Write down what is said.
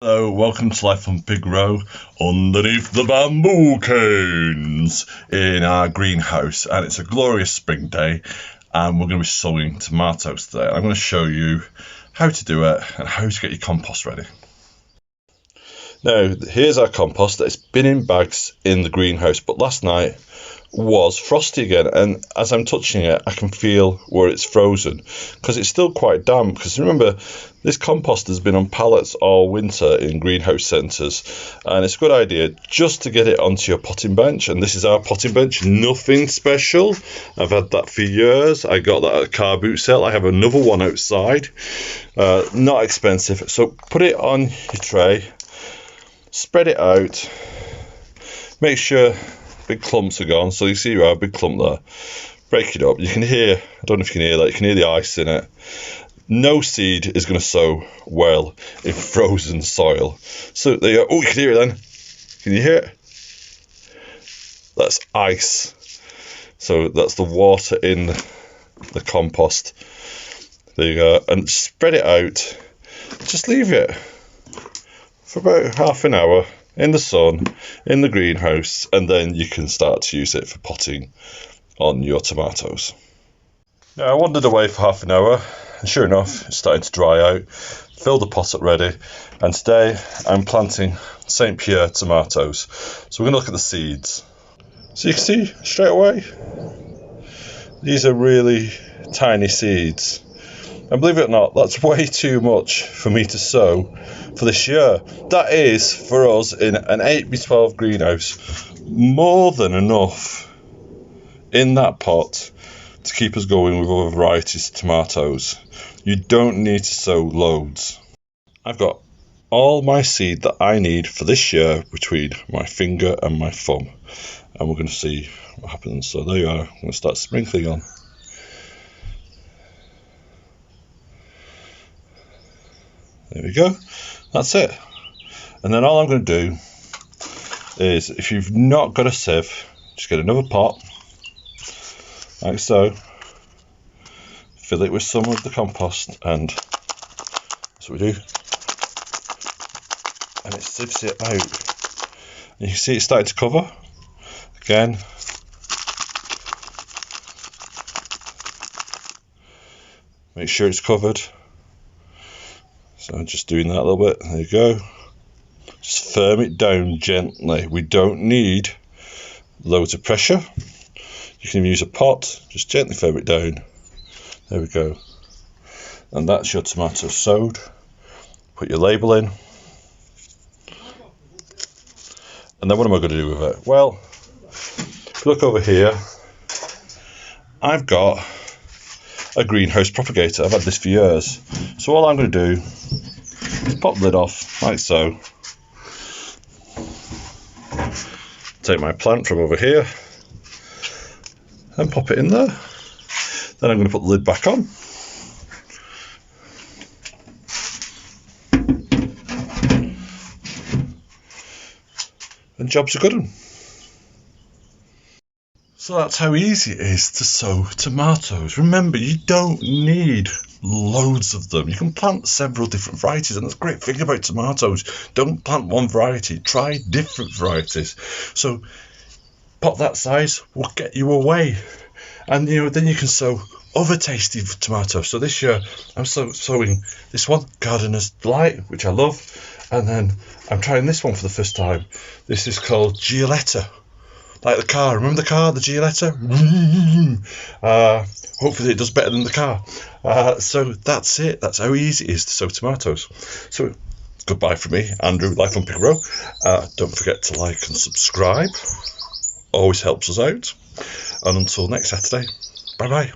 Hello, welcome to Life on Pig Row underneath the bamboo canes in our greenhouse, and it's a glorious spring day and we're going to be sowing tomatoes today. I'm going to show you how to do it and how to get your compost ready. Now here's our compost. It's been in bags in the greenhouse, but last night was frosty again, and as I'm touching it I can feel where it's frozen because it's still quite damp. Because remember, this compost has been on pallets all winter in greenhouse centres, and it's a good idea just to get it onto your potting bench. And this is our potting bench, nothing special. I've had that for years. I got that at a car boot sale. I have another one outside, not expensive. So put it on your tray, spread it out, make sure big clumps are gone. So you see a big clump there. Break it up. You can hear, I don't know if you can hear that, you can hear the ice in it. No seed is going to sow well in frozen soil. So there you go. Oh, you can hear it then. Can you hear it? That's ice. So that's the water in the compost. There you go. And spread it out. Just leave it for about half an hour in the sun, in the greenhouse, and then you can start to use it for potting on your tomatoes. Now I wandered away for half an hour, and sure enough, it's starting to dry out. Filled the pot up ready, and today I'm planting St. Pierre tomatoes. So we're going to look at the seeds. So you can see straight away, these are really tiny seeds. And believe it or not, that's way too much for me to sow for this year. That is, for us, in an 8x12 greenhouse, more than enough in that pot to keep us going with other varieties of tomatoes. You don't need to sow loads. I've got all my seed that I need for this year between my finger and my thumb. And we're going to see what happens. So there you are. I'm going to start sprinkling on. There we go, that's it. And then all I'm going to do is, if you've not got a sieve, just get another pot, like so, fill it with some of the compost, and that's what we do. And it sieves it out. And you can see it's starting to cover. Again, make sure it's covered. So I'm just doing that a little bit. There you go. Just firm it down gently. We don't need loads of pressure. You can even use a pot. Just gently firm it down. There we go. And that's your tomato sowed. Put your label in. And then what am I going to do with it? Well, if you look over here, I've got a greenhouse propagator. I've had this for years. So all I'm going to do is pop the lid off, like so. Take my plant from over here and pop it in there. Then I'm going to put the lid back on. And job's a good one. So that's how easy it is to sow tomatoes. Remember, you don't need loads of them. You can plant several different varieties, and that's the great thing about tomatoes. Don't plant one variety, try different varieties. So pot that size will get you away. And then you can sow other tasty tomatoes. So this year I'm sowing this one, Gardener's Delight, which I love, and then I'm trying this one for the first time. This is called Gioletta. Like the car, remember the car, the Gioletta? Hopefully it does better than the car. So that's it. That's how easy it is to sow tomatoes. So goodbye from me, Andrew, Life on Pig Row. Don't forget to like and subscribe. Always helps us out. And until next Saturday, bye bye.